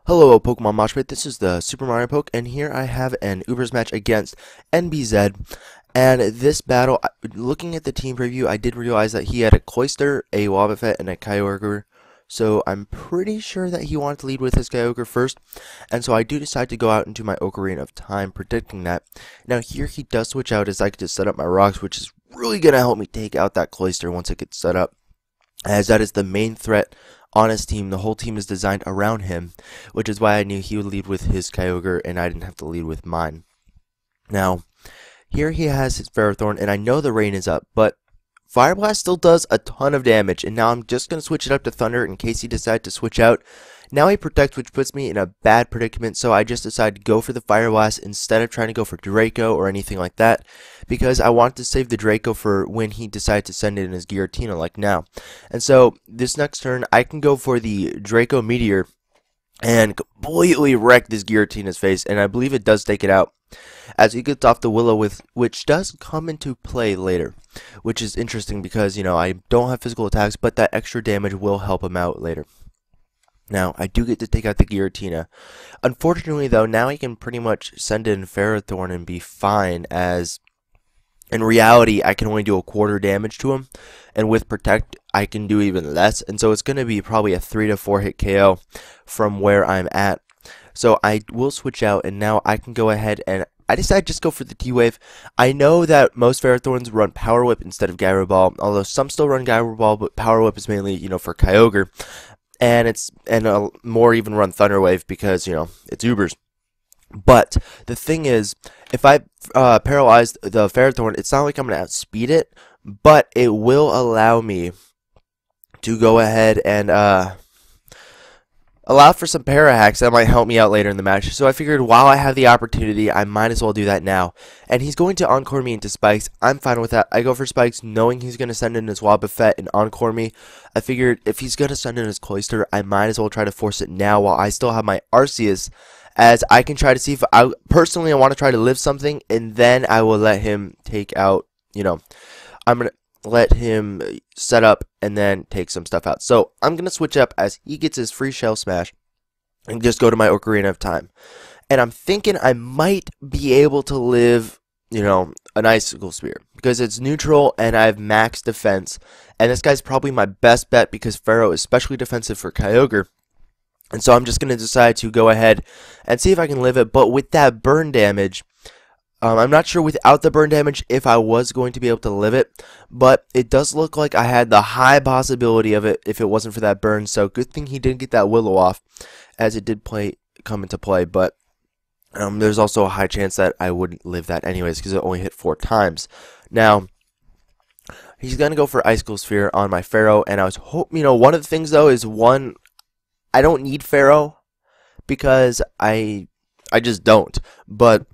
Hello, Pokemoshpitbeta. This is the SuperMarioPoke, and here I have an Ubers match against NBZ. And this battle, looking at the team preview, I did realize that he had a Cloyster, a Wobbuffet, and a Kyogre. So I'm pretty sure that he wanted to lead with his Kyogre first. And so I do decide to go out into my Ocarina of Time, predicting that. Now here he does switch out as I can just set up my rocks, which is really going to help me take out that Cloyster once it gets set up, as that is the main threat on his team. The whole team is designed around him, which is why I knew he would lead with his Kyogre and I didn't have to lead with mine. Now, here he has his Ferrothorn, and I know the rain is up, but Fire Blast still does a ton of damage, and now I'm just going to switch it up to Thunder in case he decides to switch out. Now he protects, which puts me in a bad predicament, so I just decided to go for the Fire Blast instead of trying to go for Draco or anything like that, because I wanted to save the Draco for when he decided to send it in his Giratina like now. And so this next turn I can go for the Draco Meteor and completely wreck this Giratina's face, and I believe it does take it out as he gets off the Willow, which does come into play later, which is interesting because, you know, I don't have physical attacks, but that extra damage will help him out later. Now, I do get to take out the Giratina. Unfortunately, though, now I can pretty much send in Ferrothorn and be fine, as in reality, I can only do a quarter damage to him, and with Protect, I can do even less, and so it's going to be probably a 3 to 4 hit KO from where I'm at. So I will switch out, and now I can go ahead and I decided just go for the T-Wave. I know that most Ferrothorns run Power Whip instead of Gyro Ball, although some still run Gyro Ball, but Power Whip is mainly, you know, for Kyogre. And more even run Thunder Wave because, you know, it's Ubers. But the thing is, if I paralyze the Ferrothorn, it's not like I'm going to outspeed it, but it will allow me to go ahead and allow for some para hacks that might help me out later in the match. So I figured while I have the opportunity, I might as well do that now. And he's going to Encore me into Spikes. I'm fine with that. I go for Spikes knowing he's going to send in his Wobbuffet and Encore me. I figured if he's going to send in his Cloyster, I might as well try to force it now while I still have my Arceus, as I can try to see if I want to try to live something, and then I will let him take out, you know, I'm going to let him set up and then take some stuff out. So I'm going to switch up as he gets his free Shell Smash and just go to my Ocarina of Time. And I'm thinking I might be able to live, you know, an Icicle Spear because it's neutral and I have max defense. And this guy's probably my best bet because Pharaoh is especially defensive for Kyogre. And so I'm just going to decide to go ahead and see if I can live it. But with that burn damage, I'm not sure without the burn damage if I was going to be able to live it, but it does look like I had the high possibility of it if it wasn't for that burn. So good thing he didn't get that Willow off, as it did come into play. But there's also a high chance that I wouldn't live that anyways because it only hit 4 times. Now he's gonna go for Icicle Sphere on my Pharaoh, and I was hoping, you know, one of the things though is I don't need Pharaoh because I just don't, but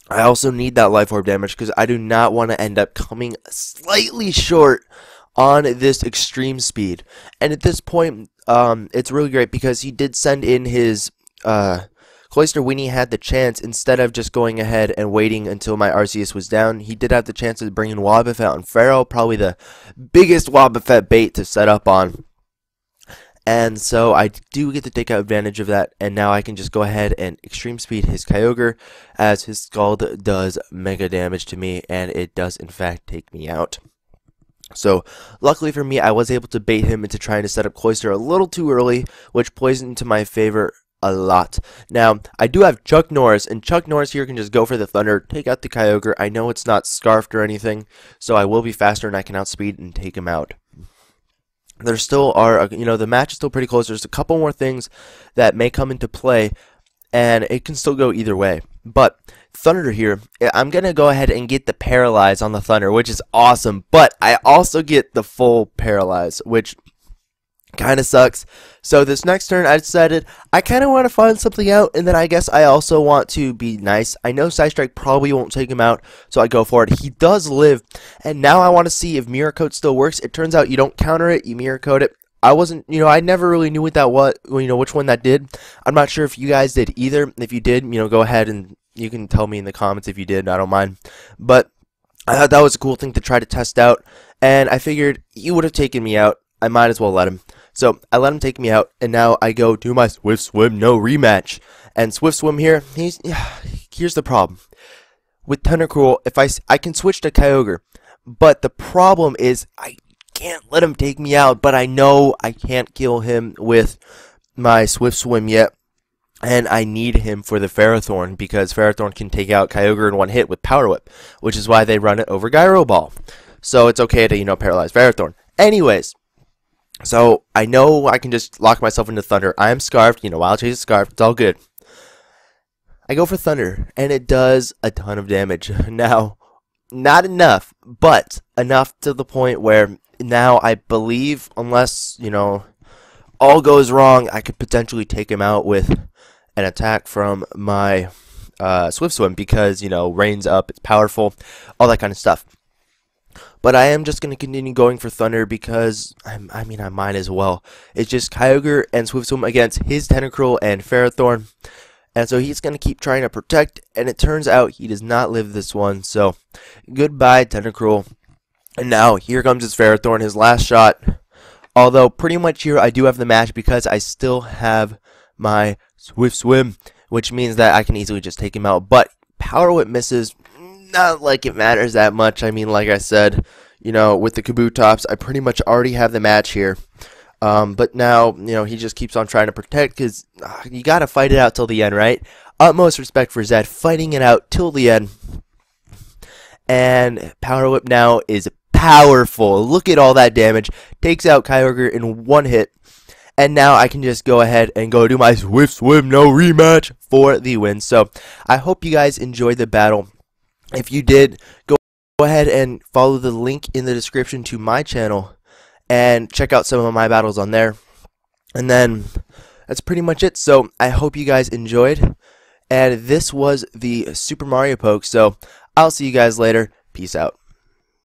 I also need that Life Orb damage because I do not want to end up coming slightly short on this extreme speed. And at this point, it's really great because he did send in his Cloyster when he had the chance. Instead of just going ahead and waiting until my Arceus was down, he did have the chance of bringing Wobbuffet on Pharaoh, probably the biggest Wobbuffet bait to set up on. And so I do get to take advantage of that, and now I can just go ahead and extreme speed his Kyogre, as his Scald does mega damage to me, and it does in fact take me out. So luckily for me, I was able to bait him into trying to set up Cloyster a little too early, which plays into my favor a lot. Now, I do have Chuck Norris, and Chuck Norris here can just go for the Thunder, take out the Kyogre. I know it's not Scarfed or anything, so I will be faster and I can outspeed and take him out. There still are, you know, the match is still pretty close. There's a couple more things that may come into play, and it can still go either way. But Thunder here, I'm going to go ahead and get the Paralyze on the Thunder, which is awesome. But I also get the full Paralyze, which kind of sucks. So this next turn, I decided I kind of want to find something out, and then I guess I also want to be nice. I know Side Strike probably won't take him out, so I go for it. He does live, and now I want to see if Mirror Coat still works. It turns out you don't counter it, you Mirror Coat it. I wasn't, you know, I never really knew what that was, you know, which one that did. I'm not sure if you guys did either. If you did, you know, go ahead and you can tell me in the comments if you did. I don't mind. But I thought that was a cool thing to try to test out, and I figured he would have taken me out. I might as well let him. So I let him take me out, and now I go do my Swift Swim, no rematch. And Swift Swim here, here's the problem. With Tentacruel, if I can switch to Kyogre, but the problem is I can't let him take me out, but I know I can't kill him with my Swift Swim yet. And I need him for the Ferrothorn, because Ferrothorn can take out Kyogre in one hit with Power Whip, which is why they run it over Gyro Ball. So it's okay to, paralyze Ferrothorn. Anyways, so I know I can just lock myself into Thunder. I am Scarfed, Wild Chase is Scarfed, it's all good. I go for Thunder, and it does a ton of damage. Now, not enough, but enough to the point where now I believe, unless, all goes wrong, I could potentially take him out with an attack from my Swift Swim, because, Rain's up, it's powerful, all that kind of stuff. But I am just going to continue going for Thunder because, I might as well. It's just Kyogre and Swift Swim against his Tentacruel and Ferrothorn. And so he's going to keep trying to protect, and it turns out he does not live this one. So, goodbye, Tentacruel. And now, here comes his Ferrothorn, his last shot. Although, pretty much here, I do have the match because I still have my Swift Swim, which means that I can easily just take him out. But Power Whip misses, not like it matters that much. Like I said, with the Kabutops, I pretty much already have the match here. But now, he just keeps on trying to protect, because you gotta fight it out till the end, right? Utmost respect for Zed, fighting it out till the end. And Power Whip now is powerful. Look at all that damage. Takes out Kyogre in one hit. And now I can just go ahead and go do my Swift Swim, no rematch for the win. So I hope you guys enjoyed the battle. If you did, go ahead and follow the link in the description to my channel and check out some of my battles on there. And then that's pretty much it. So I hope you guys enjoyed. And this was the Super Mario Poke. So I'll see you guys later. Peace out.